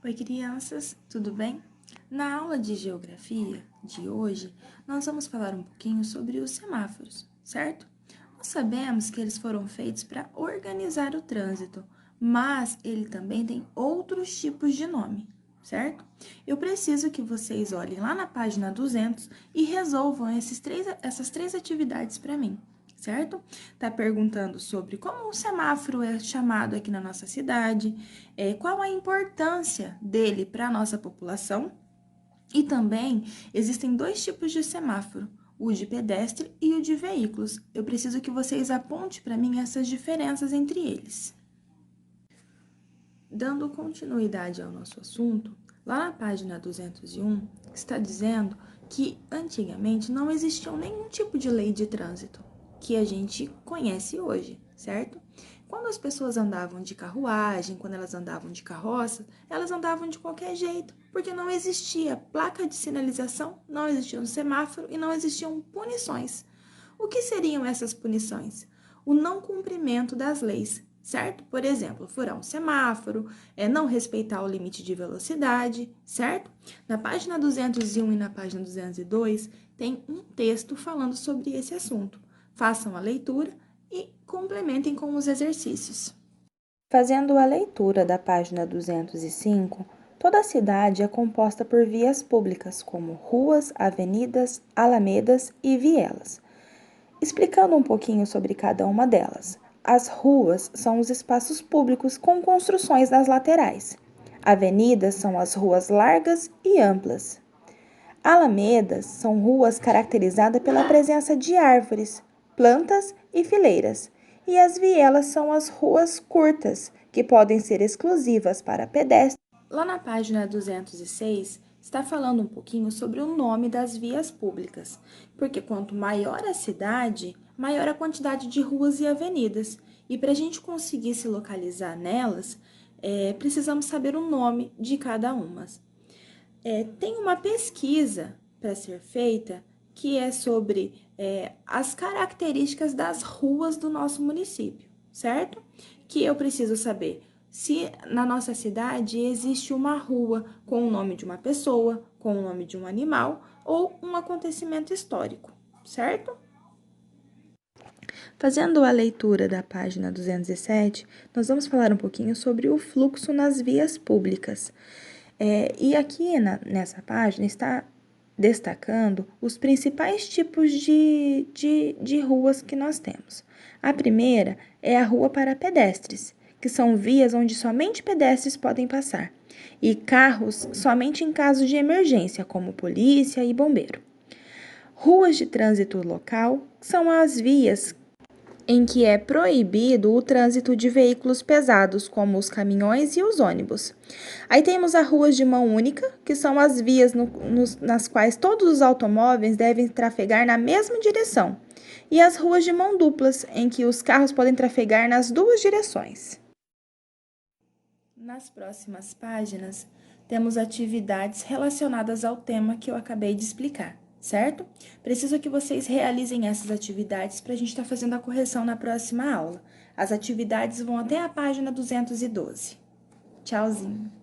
Oi, crianças, tudo bem? Na aula de geografia de hoje, nós vamos falar um pouquinho sobre os semáforos, certo? Nós sabemos que eles foram feitos para organizar o trânsito, mas ele também tem outros tipos de nome, certo? Eu preciso que vocês olhem lá na página 200 e resolvam essas três atividades para mim. Certo? Tá perguntando sobre como o semáforo é chamado aqui na nossa cidade, qual a importância dele para a nossa população. E também existem dois tipos de semáforo, o de pedestre e o de veículos. Eu preciso que vocês apontem para mim essas diferenças entre eles. Dando continuidade ao nosso assunto, lá na página 201, está dizendo que antigamente não existia nenhum tipo de lei de trânsito que a gente conhece hoje, certo? Quando as pessoas andavam de carruagem, quando elas andavam de carroça, elas andavam de qualquer jeito, porque não existia placa de sinalização, não existia um semáforo e não existiam punições. O que seriam essas punições? O não cumprimento das leis, certo? Por exemplo, furar um semáforo, não respeitar o limite de velocidade, certo? Na página 201 e na página 202 tem um texto falando sobre esse assunto. Façam a leitura e complementem com os exercícios. Fazendo a leitura da página 205, toda a cidade é composta por vias públicas, como ruas, avenidas, alamedas e vielas. Explicando um pouquinho sobre cada uma delas. As ruas são os espaços públicos com construções nas laterais. Avenidas são as ruas largas e amplas. Alamedas são ruas caracterizadas pela presença de árvores, plantas e fileiras. E as vielas são as ruas curtas, que podem ser exclusivas para pedestres. Lá na página 206, está falando um pouquinho sobre o nome das vias públicas, porque quanto maior a cidade, maior a quantidade de ruas e avenidas. E para a gente conseguir se localizar nelas, precisamos saber o nome de cada uma. Tem uma pesquisa para ser feita que é sobre as características das ruas do nosso município, certo? Que eu preciso saber se na nossa cidade existe uma rua com o nome de uma pessoa, com o nome de um animal ou um acontecimento histórico, certo? Fazendo a leitura da página 207, nós vamos falar um pouquinho sobre o fluxo nas vias públicas. E aqui nessa página está destacando os principais tipos de ruas que nós temos. A primeira é a rua para pedestres, que são vias onde somente pedestres podem passar, e carros somente em casos de emergência, como polícia e bombeiro. Ruas de trânsito local são as vias em que é proibido o trânsito de veículos pesados, como os caminhões e os ônibus. Aí temos as ruas de mão única, que são as vias nas quais todos os automóveis devem trafegar na mesma direção, e as ruas de mão duplas, em que os carros podem trafegar nas duas direções. Nas próximas páginas, temos atividades relacionadas ao tema que eu acabei de explicar, certo? Preciso que vocês realizem essas atividades para a gente estar fazendo a correção na próxima aula. As atividades vão até a página 212. Tchauzinho!